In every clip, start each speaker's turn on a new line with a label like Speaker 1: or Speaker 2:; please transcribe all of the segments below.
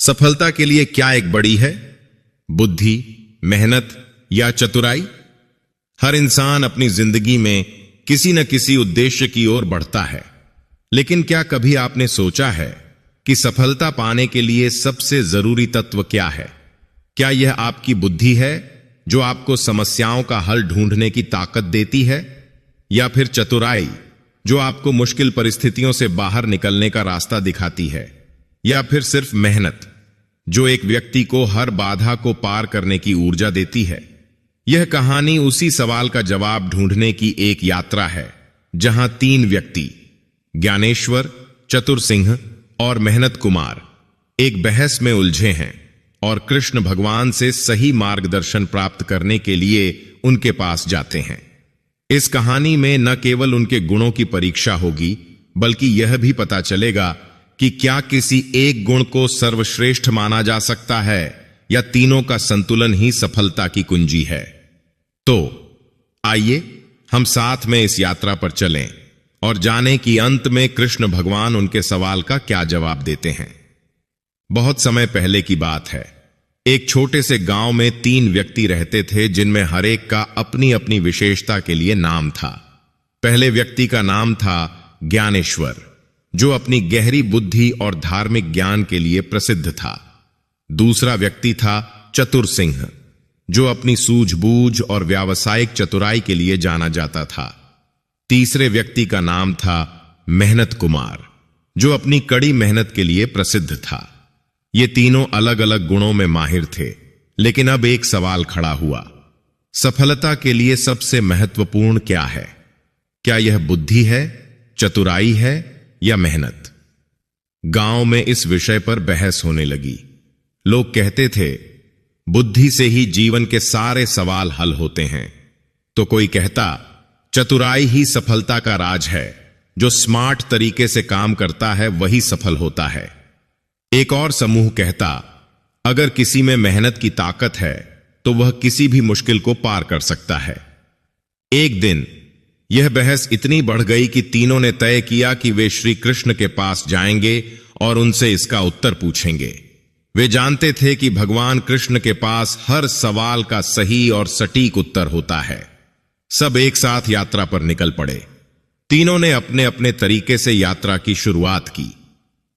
Speaker 1: सफलता के लिए क्या एक बड़ी है? बुद्धि, मेहनत या चतुराई? हर इंसान अपनी जिंदगी में किसी न किसी उद्देश्य की ओर बढ़ता है, लेकिन क्या कभी आपने सोचा है कि सफलता पाने के लिए सबसे जरूरी तत्व क्या है? क्या यह आपकी बुद्धि है जो आपको समस्याओं का हल ढूंढने की ताकत देती है, या फिर चतुराई जो आपको मुश्किल परिस्थितियों से बाहर निकलने का रास्ता दिखाती है, या फिर सिर्फ मेहनत जो एक व्यक्ति को हर बाधा को पार करने की ऊर्जा देती है? यह कहानी उसी सवाल का जवाब ढूंढने की एक यात्रा है, जहां तीन व्यक्ति ज्ञानेश्वर, चतुर सिंह और मेहनत कुमार एक बहस में उलझे हैं और कृष्ण भगवान से सही मार्गदर्शन प्राप्त करने के लिए उनके पास जाते हैं। इस कहानी में न केवल उनके गुणों की परीक्षा होगी, बल्कि यह भी पता चलेगा कि क्या किसी एक गुण को सर्वश्रेष्ठ माना जा सकता है या तीनों का संतुलन ही सफलता की कुंजी है। तो आइए हम साथ में इस यात्रा पर चलें और जानें कि अंत में कृष्ण भगवान उनके सवाल का क्या जवाब देते हैं। बहुत समय पहले की बात है। एक छोटे से गांव में तीन व्यक्ति रहते थे, जिनमें हर एक का अपनी अपनी विशेषता के लिए नाम था। पहले व्यक्ति का नाम था ज्ञानेश्वर, जो अपनी गहरी बुद्धि और धार्मिक ज्ञान के लिए प्रसिद्ध था। दूसरा व्यक्ति था चतुर सिंह, जो अपनी सूझबूझ और व्यावसायिक चतुराई के लिए जाना जाता था। तीसरे व्यक्ति का नाम था मेहनत कुमार, जो अपनी कड़ी मेहनत के लिए प्रसिद्ध था। ये तीनों अलग अलग गुणों में माहिर थे, लेकिन अब एक सवाल खड़ा हुआ। सफलता के लिए सबसे महत्वपूर्ण क्या है? क्या यह बुद्धि है, चतुराई है या मेहनत? गांव में इस विषय पर बहस होने लगी। लोग कहते थे, बुद्धि से ही जीवन के सारे सवाल हल होते हैं। तो कोई कहता, चतुराई ही सफलता का राज है, जो स्मार्ट तरीके से काम करता है वही सफल होता है। एक और समूह कहता, अगर किसी में मेहनत की ताकत है तो वह किसी भी मुश्किल को पार कर सकता है। एक दिन यह बहस इतनी बढ़ गई कि तीनों ने तय किया कि वे श्री कृष्ण के पास जाएंगे और उनसे इसका उत्तर पूछेंगे। वे जानते थे कि भगवान कृष्ण के पास हर सवाल का सही और सटीक उत्तर होता है। सब एक साथ यात्रा पर निकल पड़े। तीनों ने अपने अपने तरीके से यात्रा की शुरुआत की।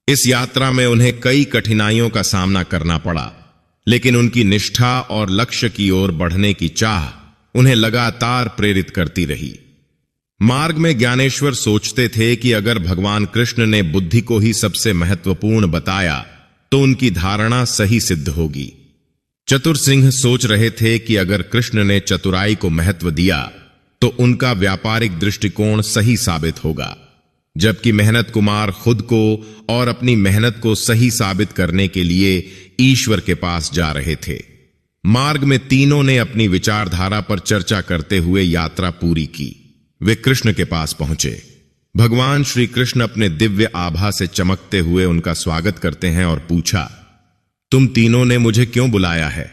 Speaker 1: इस यात्रा में उन्हें कई कठिनाइयों का सामना करना पड़ा, लेकिन उनकी निष्ठा और लक्ष्य की ओर बढ़ने की चाह उन्हें लगातार प्रेरित करती रही। मार्ग में ज्ञानेश्वर सोचते थे कि अगर भगवान कृष्ण ने बुद्धि को ही सबसे महत्वपूर्ण बताया तो उनकी धारणा सही सिद्ध होगी। चतुर सिंह सोच रहे थे कि अगर कृष्ण ने चतुराई को महत्व दिया तो उनका व्यापारिक दृष्टिकोण सही साबित होगा, जबकि मेहनत कुमार खुद को और अपनी मेहनत को सही साबित करने के लिए ईश्वर के पास जा रहे थे। मार्ग में तीनों ने अपनी विचारधारा पर चर्चा करते हुए यात्रा पूरी की। वे कृष्ण के पास पहुंचे। भगवान श्री कृष्ण अपने दिव्य आभा से चमकते हुए उनका स्वागत करते हैं और पूछा, तुम तीनों ने मुझे क्यों बुलाया है?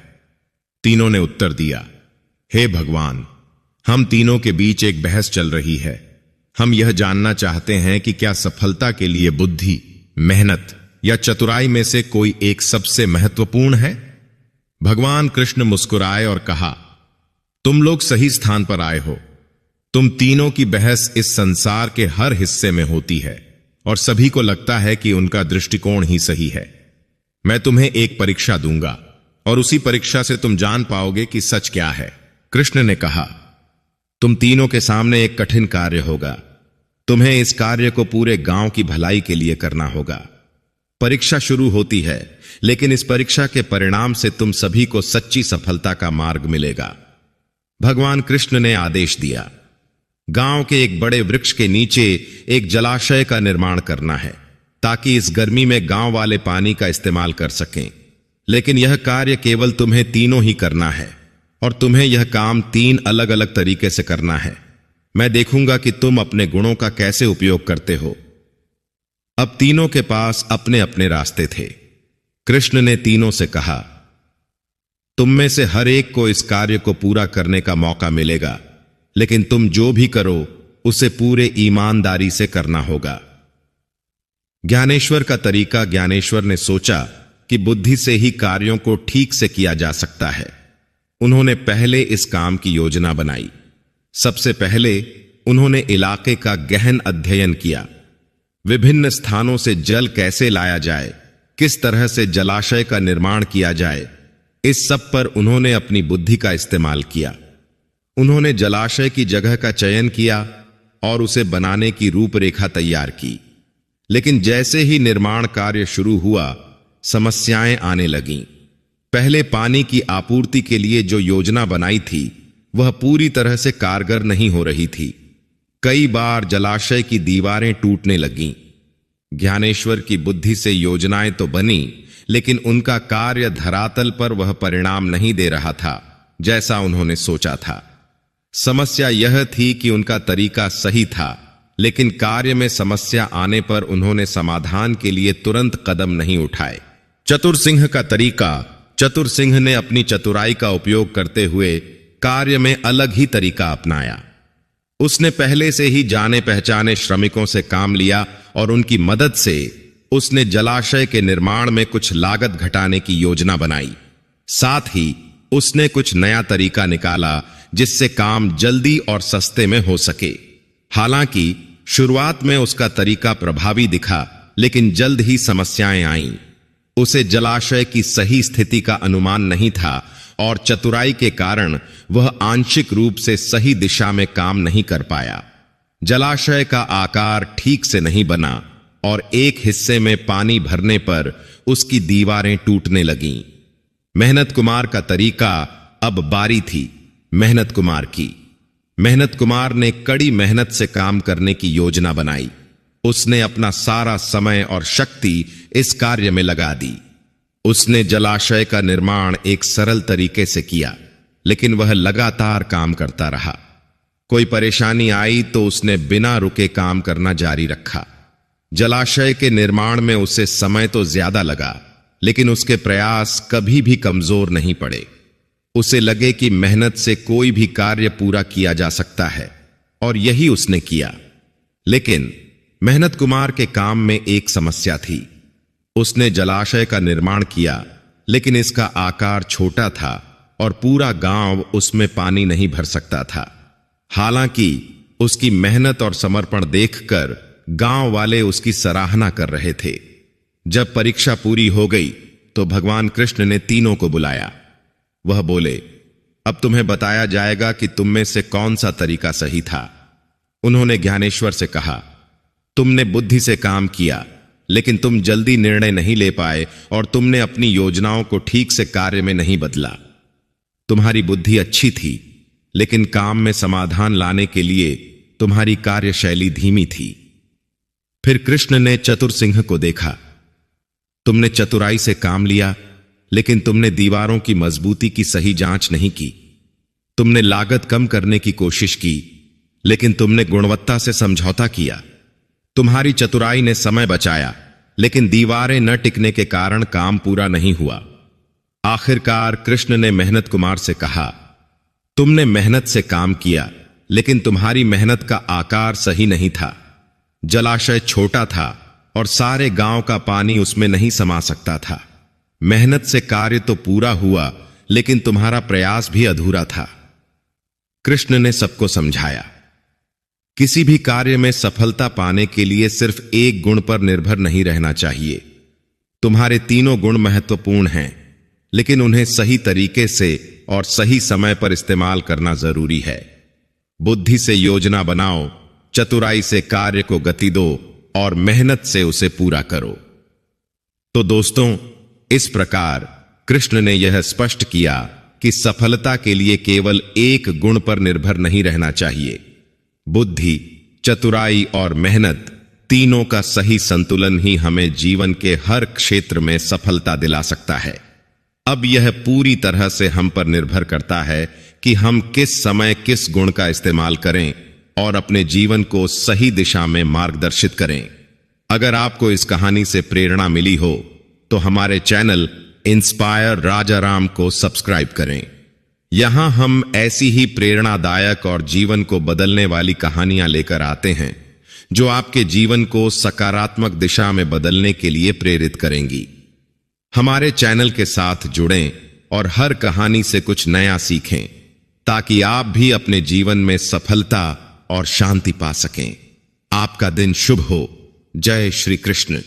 Speaker 1: तीनों ने उत्तर दिया, हे भगवान, हम तीनों के बीच एक बहस चल रही है। हम यह जानना चाहते हैं कि क्या सफलता के लिए बुद्धि, मेहनत या चतुराई में से कोई एक सबसे महत्वपूर्ण है? भगवान कृष्ण मुस्कुराए और कहा, तुम लोग सही स्थान पर आए हो। तुम तीनों की बहस इस संसार के हर हिस्से में होती है और सभी को लगता है कि उनका दृष्टिकोण ही सही है। मैं तुम्हें एक परीक्षा दूंगा और उसी परीक्षा से तुम जान पाओगे कि सच क्या है। कृष्ण ने कहा, तुम तीनों के सामने एक कठिन कार्य होगा। तुम्हें इस कार्य को पूरे गांव की भलाई के लिए करना होगा। परीक्षा शुरू होती है, लेकिन इस परीक्षा के परिणाम से तुम सभी को सच्ची सफलता का मार्ग मिलेगा। भगवान कृष्ण ने आदेश दिया, गांव के एक बड़े वृक्ष के नीचे एक जलाशय का निर्माण करना है, ताकि इस गर्मी में गांव वाले पानी का इस्तेमाल कर सकें। लेकिन यह कार्य केवल तुम्हें तीनों ही करना है और तुम्हें यह काम 3 अलग अलग तरीके से करना है। मैं देखूंगा कि तुम अपने गुणों का कैसे उपयोग करते हो। अब तीनों के पास अपने अपने रास्ते थे। कृष्ण ने तीनों से कहा, तुम में से हर एक को इस कार्य को पूरा करने का मौका मिलेगा, लेकिन तुम जो भी करो उसे पूरे ईमानदारी से करना होगा। ज्ञानेश्वर का तरीका। ज्ञानेश्वर ने सोचा कि बुद्धि से ही कार्यों को ठीक से किया जा सकता है। उन्होंने पहले इस काम की योजना बनाई। सबसे पहले उन्होंने इलाके का गहन अध्ययन किया। विभिन्न स्थानों से जल कैसे लाया जाए, किस तरह से जलाशय का निर्माण किया जाए, इस सब पर उन्होंने अपनी बुद्धि का इस्तेमाल किया। उन्होंने जलाशय की जगह का चयन किया और उसे बनाने की रूपरेखा तैयार की। लेकिन जैसे ही निर्माण कार्य शुरू हुआ, समस्याएं आने लगीं। पहले पानी की आपूर्ति के लिए जो योजना बनाई थी वह पूरी तरह से कारगर नहीं हो रही थी। कई बार जलाशय की दीवारें टूटने लगीं। ज्ञानेश्वर की बुद्धि से योजनाएं तो बनी, लेकिन उनका कार्य धरातल पर वह परिणाम नहीं दे रहा था जैसा उन्होंने सोचा था। समस्या यह थी कि उनका तरीका सही था, लेकिन कार्य में समस्या आने पर उन्होंने समाधान के लिए तुरंत कदम नहीं उठाए। चतुरसिंह का तरीका। चतुरसिंह ने अपनी चतुराई का उपयोग करते हुए कार्य में अलग ही तरीका अपनाया। उसने पहले से ही जाने पहचाने श्रमिकों से काम लिया और उनकी मदद से उसने जलाशय के निर्माण में कुछ लागत घटाने की योजना बनाई। साथ ही उसने कुछ नया तरीका निकाला जिससे काम जल्दी और सस्ते में हो सके। हालांकि शुरुआत में उसका तरीका प्रभावी दिखा, लेकिन जल्द ही समस्याएं आईं। उसे जलाशय की सही स्थिति का अनुमान नहीं था और चतुराई के कारण वह आंशिक रूप से सही दिशा में काम नहीं कर पाया। जलाशय का आकार ठीक से नहीं बना और एक हिस्से में पानी भरने पर उसकी दीवारें टूटने लगीं। मेहनत कुमार का तरीका अब बारी थी मेहनत कुमार की। मेहनत कुमार ने कड़ी मेहनत से काम करने की योजना बनाई। उसने अपना सारा समय और शक्ति इस कार्य में लगा दी। उसने जलाशय का निर्माण एक सरल तरीके से किया, लेकिन वह लगातार काम करता रहा। कोई परेशानी आई तो उसने बिना रुके काम करना जारी रखा। जलाशय के निर्माण में उसे समय तो ज्यादा लगा, लेकिन उसके प्रयास कभी भी कमजोर नहीं पड़े। उसे लगे कि मेहनत से कोई भी कार्य पूरा किया जा सकता है, और यही उसने किया। लेकिन मेहनत कुमार के काम में एक समस्या थी। उसने जलाशय का निर्माण किया, लेकिन इसका आकार छोटा था और पूरा गांव उसमें पानी नहीं भर सकता था। हालांकि उसकी मेहनत और समर्पण देखकर गांव वाले उसकी सराहना कर रहे थे। जब परीक्षा पूरी हो गई तो भगवान कृष्ण ने तीनों को बुलाया। वह बोले, अब तुम्हें बताया जाएगा कि तुम में से कौन सा तरीका सही था। उन्होंने ज्ञानेश्वर से कहा, तुमने बुद्धि से काम किया, लेकिन तुम जल्दी निर्णय नहीं ले पाए और तुमने अपनी योजनाओं को ठीक से कार्य में नहीं बदला। तुम्हारी बुद्धि अच्छी थी, लेकिन काम में समाधान लाने के लिए तुम्हारी कार्यशैली धीमी थी। फिर कृष्ण ने चतुर सिंह को देखा। तुमने चतुराई से काम लिया, लेकिन तुमने दीवारों की मजबूती की सही जांच नहीं की। तुमने लागत कम करने की कोशिश की, लेकिन तुमने गुणवत्ता से समझौता किया। तुम्हारी चतुराई ने समय बचाया, लेकिन दीवारें न टिकने के कारण काम पूरा नहीं हुआ। आखिरकार कृष्ण ने मेहनत कुमार से कहा, तुमने मेहनत से काम किया, लेकिन तुम्हारी मेहनत का आकार सही नहीं था। जलाशय छोटा था और सारे गांव का पानी उसमें नहीं समा सकता था। मेहनत से कार्य तो पूरा हुआ, लेकिन तुम्हारा प्रयास भी अधूरा था। कृष्ण ने सबको समझाया, किसी भी कार्य में सफलता पाने के लिए सिर्फ एक गुण पर निर्भर नहीं रहना चाहिए। तुम्हारे तीनों गुण महत्वपूर्ण हैं, लेकिन उन्हें सही तरीके से और सही समय पर इस्तेमाल करना जरूरी है। बुद्धि से योजना बनाओ, चतुराई से कार्य को गति दो और मेहनत से उसे पूरा करो। तो दोस्तों, इस प्रकार कृष्ण ने यह स्पष्ट किया कि सफलता के लिए केवल एक गुण पर निर्भर नहीं रहना चाहिए। बुद्धि, चतुराई और मेहनत तीनों का सही संतुलन ही हमें जीवन के हर क्षेत्र में सफलता दिला सकता है। अब यह पूरी तरह से हम पर निर्भर करता है कि हम किस समय किस गुण का इस्तेमाल करें और अपने जीवन को सही दिशा में मार्गदर्शित करें। अगर आपको इस कहानी से प्रेरणा मिली हो तो हमारे चैनल इंस्पायर राजाराम को सब्सक्राइब करें। यहां हम ऐसी ही प्रेरणादायक और जीवन को बदलने वाली कहानियां लेकर आते हैं जो आपके जीवन को सकारात्मक दिशा में बदलने के लिए प्रेरित करेंगी। हमारे चैनल के साथ जुड़ें और हर कहानी से कुछ नया सीखें, ताकि आप भी अपने जीवन में सफलता और शांति पा सकें। आपका दिन शुभ हो। जय श्री कृष्ण।